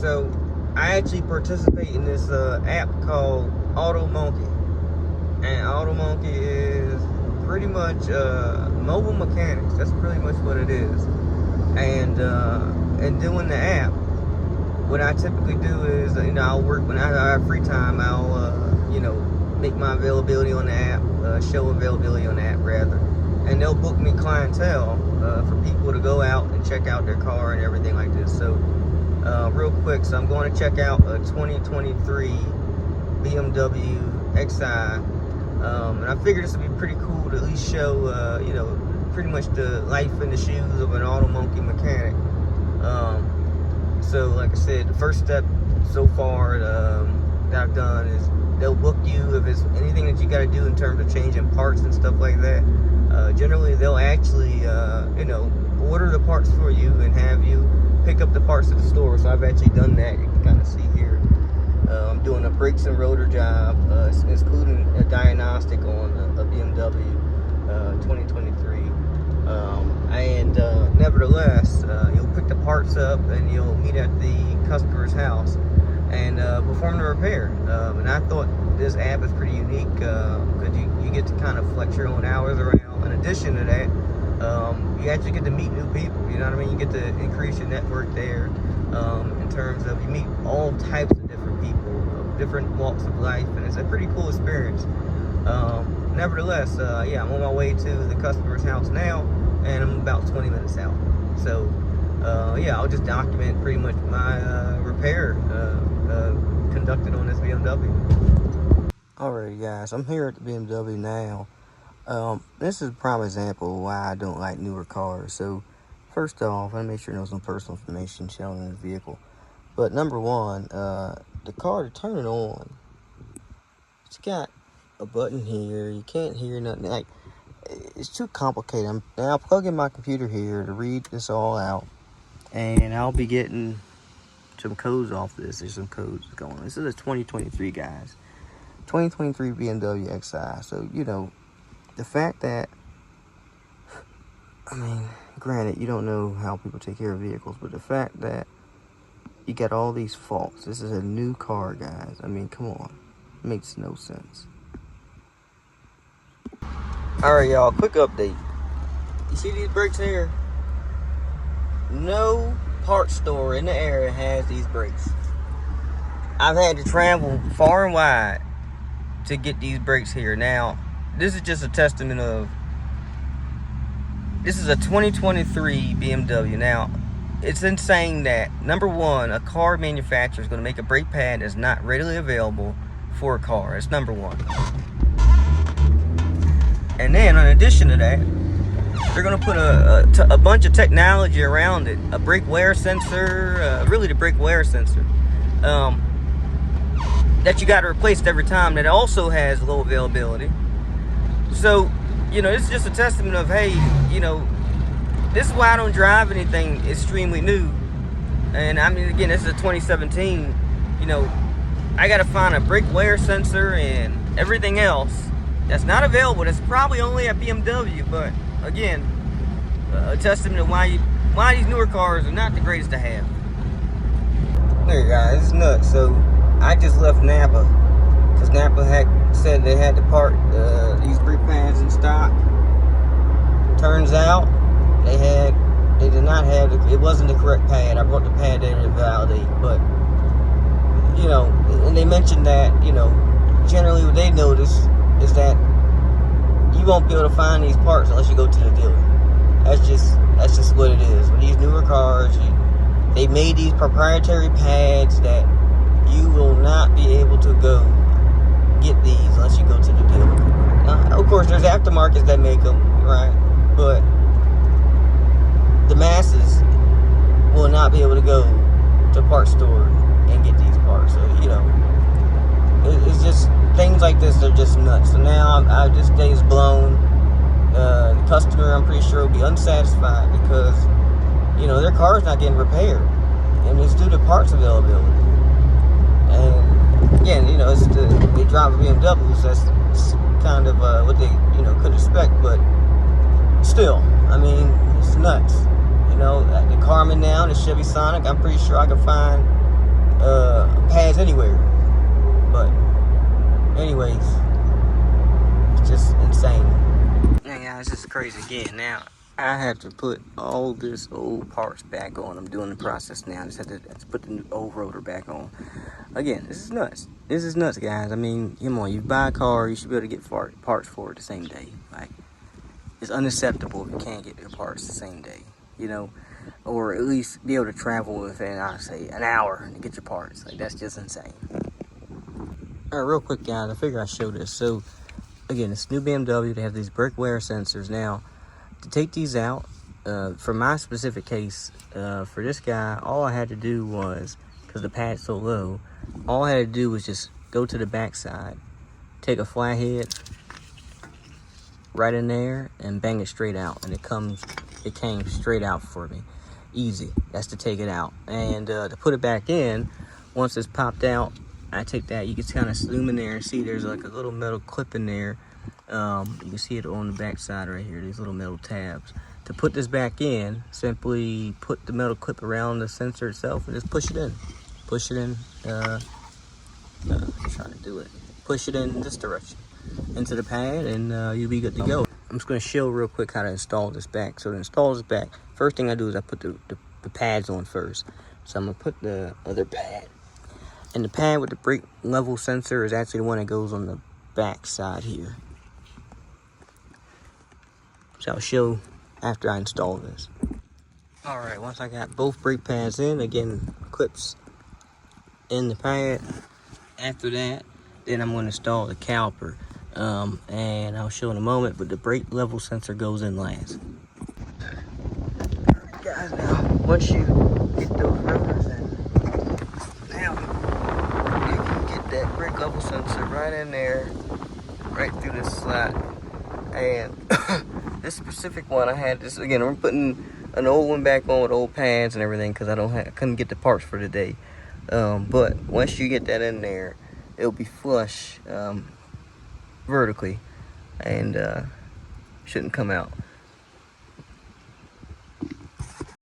So I actually participate in this app called Automotive, and Automotive is pretty much mobile mechanics. That's pretty much what it is. And doing the app, what I typically do is, I'll work when I have free time. I'll make my availability on the app, show availability on the app rather, and they'll book me clientele for people to go out and check out their car and everything like this. So real quick, so I'm going to check out a 2023 BMW X1, and I figured this would be pretty cool to at least show pretty much the life in the shoes of an automotive mechanic. So like I said, the first step so far that I've done is they'll book you if it's anything that you got to do in terms of changing parts and stuff like that. Generally, they'll actually order the parts for you and have you pick up the parts at the store. So I've actually done that. You can kind of see here. I'm doing a brakes and rotor job, including a diagnostic on a BMW 2023. And nevertheless, you'll pick the parts up and you'll meet at the customer's house and perform the repair. And I thought this app is pretty unique because you get to kind of flex your own hours around. In addition to that, you actually get to meet new people. You know what I mean? You get to increase your network there in terms of you meet all types of different people of different walks of life, and it's a pretty cool experience. Nevertheless, I'm on my way to the customer's house now, and I'm about 20 minutes out. So, I'll just document pretty much my repair conducted on this BMW. Alright guys, I'm here at the BMW now. This is a prime example of why I don't like newer cars. So, first off, let me make sure there's no personal information shown in the vehicle. But number one, the car, to turn it on, it's got a button here. You can't hear nothing. Like, it's too complicated. I'm now plugging my computer here to read this all out, and I'll be getting some codes off this. There's some codes going on. This is a 2023, guys. 2023 BMW X1. So, the fact that, granted, you don't know how people take care of vehicles, but the fact that you got all these faults. This is a new car, guys. Come on. It makes no sense. Alright, y'all, quick update. You see these brakes here? No parts store in the area has these brakes. I've had to travel far and wide to get these brakes here. Now, this is just a testament of, this is a 2023 BMW. Now, it's insane that, number one, a car manufacturer is going to make a brake pad that's not readily available for a car. That's number one. And then, in addition to that, they're going to put a bunch of technology around it. A brake wear sensor, really the brake wear sensor, that you got to replace every time, that also has low availability. So, it's just a testament of, hey, this is why I don't drive anything extremely new. And again, this is a 2017, I got to find a brake wear sensor and everything else that's not available. That's probably only at BMW, but again, a testament to why these newer cars are not the greatest to have. There you guys, it's nuts. So I just left Napa because Napa had said they had to part these brake pads in stock. Turns out they did not have it wasn't the correct pad. I brought the pad there to validate, but and they mentioned that generally what they notice is that you won't be able to find these parts unless you go to the dealer. That's just what it is. With these newer cars, they made these proprietary pads that you will not be able to go get these unless you go to the dealer. Now, of course, there's aftermarkets that make them, right? But the masses will not be able to go to a parts store and get these parts. So, it's just things like this are just nuts. So now this day is blown. The customer, I'm pretty sure, will be unsatisfied because their car is not getting repaired, and it's due to parts availability. And again, they drive a BMW, so that's kind of what they could expect. But still, it's nuts. The car I'm in now, the Chevy Sonic, I'm pretty sure I can find pads anywhere. But anyways, it's just insane. Yeah, guys, this is crazy again. Now I have to put all this old parts back on. I'm doing the process now. I just have to put the old rotor back on. Again, this is nuts. This is nuts, guys. I mean, come on, you buy a car, you should be able to get parts for it the same day. Like, it's unacceptable if you can't get your parts the same day, you know, or at least be able to travel within, I'd say, an hour to get your parts. Like, that's just insane. All right, real quick, guys, I figure I'd show this. So, again, it's new BMW. They have these brake wear sensors. Now, to take these out, for my specific case, for this guy, all I had to do was, because the pad's so low, all I had to do was just go to the back side, take a flathead right in there, and bang it straight out. And it came straight out for me. Easy. That's to take it out. And to put it back in, once it's popped out, I take that, you can kind of zoom in there and see there's like a little metal clip in there. You can see it on the back side right here, these little metal tabs. To put this back in, simply put the metal clip around the sensor itself and just push it in. Push it in, I'm trying to do it. Push it in this direction into the pad, and you'll be good to go. I'm just going to show real quick how to install this back. So to install this back, first thing I do is I put the pads on first. So I'm going to put the other pad. And the pad with the brake level sensor is actually the one that goes on the back side here. So I'll show after I install this. All right, once I got both brake pads in, again, clips in the pad. After that, then I'm going to install the caliper. And I'll show in a moment, but the brake level sensor goes in last. All right, guys, now, once you get those rotors in, now you can get that brake level sensor right in there, right through this slot. And this specific one, I had this, again, I'm putting an old one back on with old pads and everything because I couldn't get the parts for today. But once you get that in there, it'll be flush vertically and shouldn't come out.